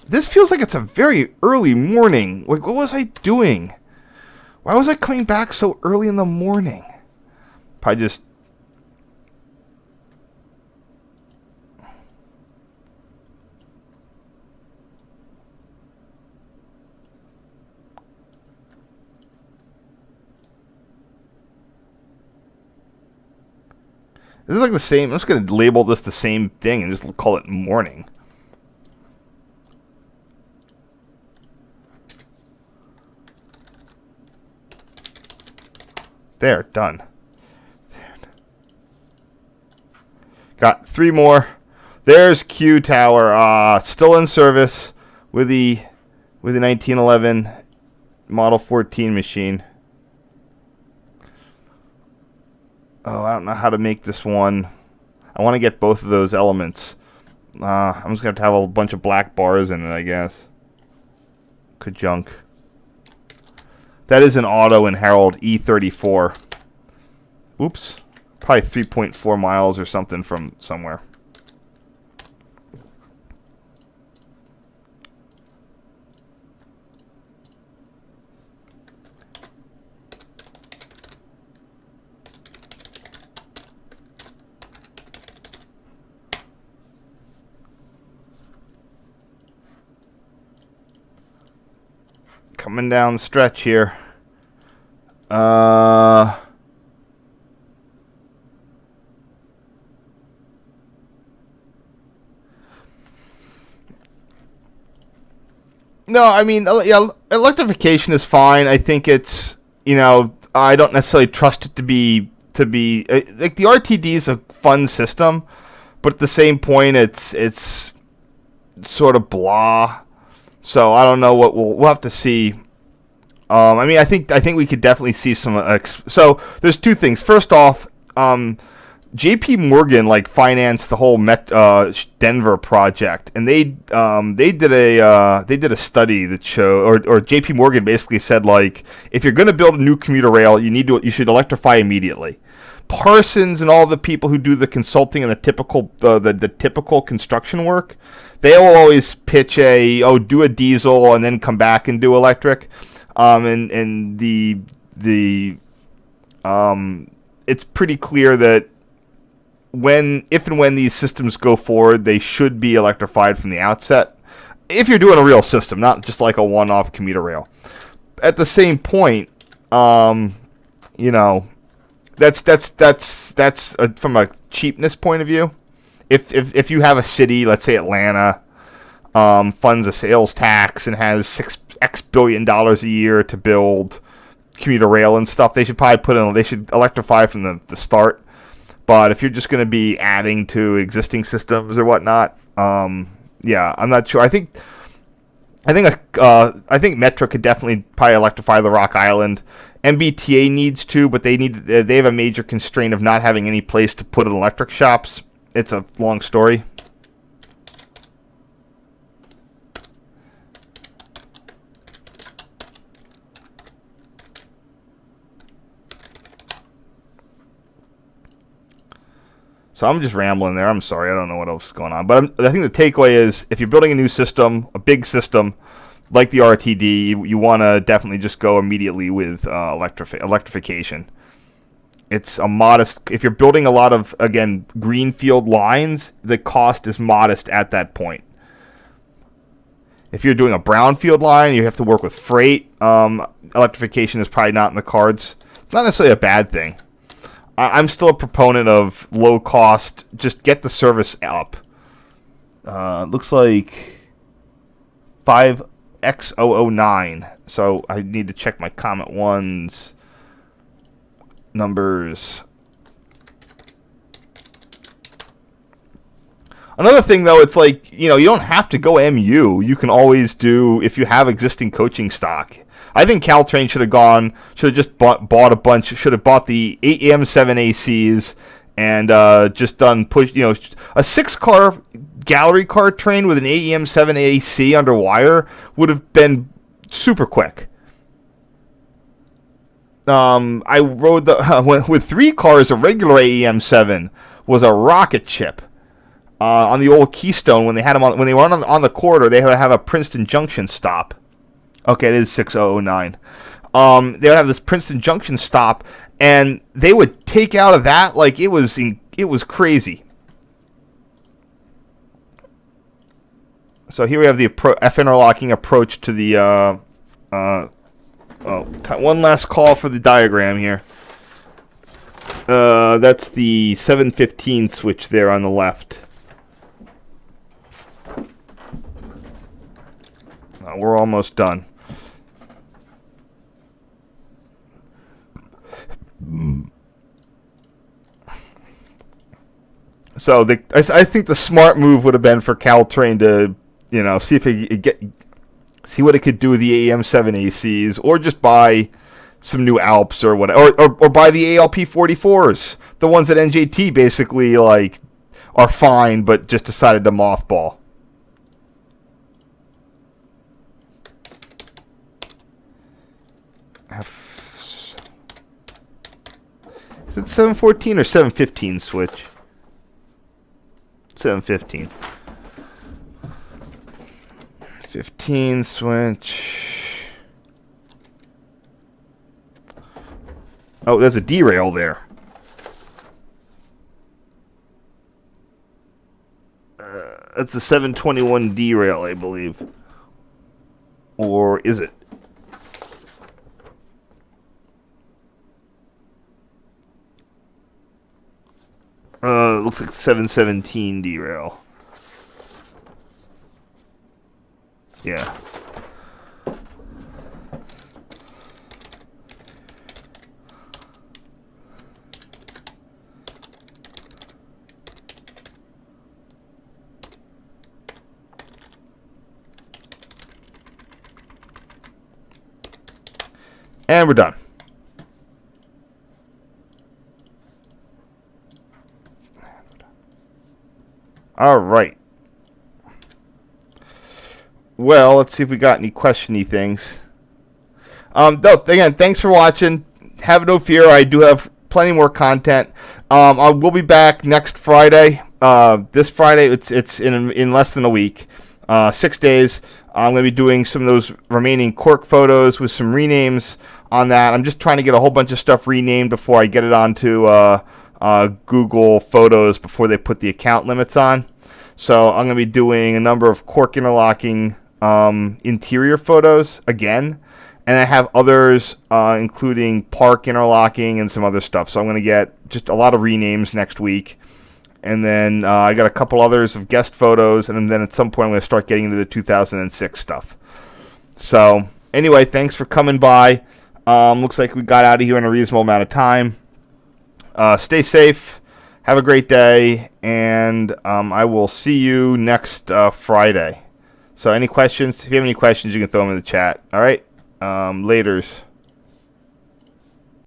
This feels like it's a very early morning. Like, what was I doing? Why was I coming back so early in the morning? Probably just... This is like the same. I'm just going to label this the same thing and just call it morning. There, done. Got 3 more. There's Q Tower, still in service with the 1911 Model 14 machine. Oh, I don't know how to make this one. I want to get both of those elements. I'm just going to have a bunch of black bars in it, I guess. Kajunk. That is an auto in Harold E34. Oops. Probably 3.4 miles or something from somewhere. Coming down the stretch here. No, I mean, yeah, electrification is fine. I think it's, I don't necessarily trust it to be like the RTD is a fun system, but at the same point, it's sort of blah. So I don't know what we'll have to see. I mean, I think we could definitely see some. So there's 2 things. First off, J.P. Morgan financed the whole Denver project, and they did a study that showed, or J.P. Morgan basically said if you're going to build a new commuter rail, you should electrify immediately. Parsons and all the people who do the consulting and the typical construction work, they will always pitch do a diesel and then come back and do electric. And it's pretty clear that if and when these systems go forward, they should be electrified from the outset. If you're doing a real system, not just like a one-off commuter rail. At the same point, that's from a cheapness point of view. If you have a city, let's say Atlanta, funds a sales tax and has X billion dollars a year to build commuter rail and stuff, they should probably they should electrify from the start. But if you're just going to be adding to existing systems or whatnot, yeah, I'm not sure. I think Metra could definitely probably electrify the Rock Island. MBTA needs to, but they have a major constraint of not having any place to put an electric shops. It's a long story. So I'm just rambling there. I'm sorry. I don't know what else is going on. But I think the takeaway is if you're building a new system, a big system, like the RTD, you want to definitely just go immediately with electrification. It's a modest... If you're building a lot of, again, greenfield lines, the cost is modest at that point. If you're doing a brownfield line, you have to work with freight. Electrification is probably not in the cards. It's not necessarily a bad thing. I'm still a proponent of low cost. Just get the service up. Looks like 5X009. So I need to check my Comet 1's numbers. Another thing, though, it's like, you don't have to go MU. You can always do, if you have existing coaching stock. I think Caltrain should have just bought a bunch, should have bought the AM7 ACs and just done push. A 6-car gallery car train with an AEM7 AC under wire would have been super quick. I rode with 3 cars. A regular AEM7 was a rocket ship. On the old Keystone, when they had them when they were on the corridor, they would have a Princeton Junction stop. Okay, it is 6009. They would have this Princeton Junction stop, and they would take out of that like it was crazy. So here we have the F interlocking approach to the. One last call for the diagram here. That's the 715 switch there on the left. We're almost done. So I think the smart move would have been for Caltrain to, see if it see what it could do with the AM7 ACs, or just buy some new Alps or whatever, or buy the ALP 44s, the ones that NJT basically like are fine, but just decided to mothball. Is it 714 or 715 switch? 715. 15 switch. Oh, there's a derail there. That's the 721 derail, I believe. Or is it? Looks like 717 derail. Yeah. And we're done. All right. Well, let's see if we got any questiony things. No, again, thanks for watching. Have no fear, I do have plenty more content. I will be back next Friday. This Friday, it's in less than a week. 6 days. I'm going to be doing some of those remaining Cork photos with some renames on that. I'm just trying to get a whole bunch of stuff renamed before I get it onto Google Photos before they put the account limits on. So I'm going to be doing a number of Cork interlocking interior photos again. And I have others, including park interlocking and some other stuff. So I'm going to get just a lot of renames next week. And then I got a couple others of guest photos. And then at some point I'm going to start getting into the 2006 stuff. So anyway, thanks for coming by. Looks like we got out of here in a reasonable amount of time. Stay safe. Have a great day. And I will see you next Friday. So any questions? If you have any questions, you can throw them in the chat. All right? Laters.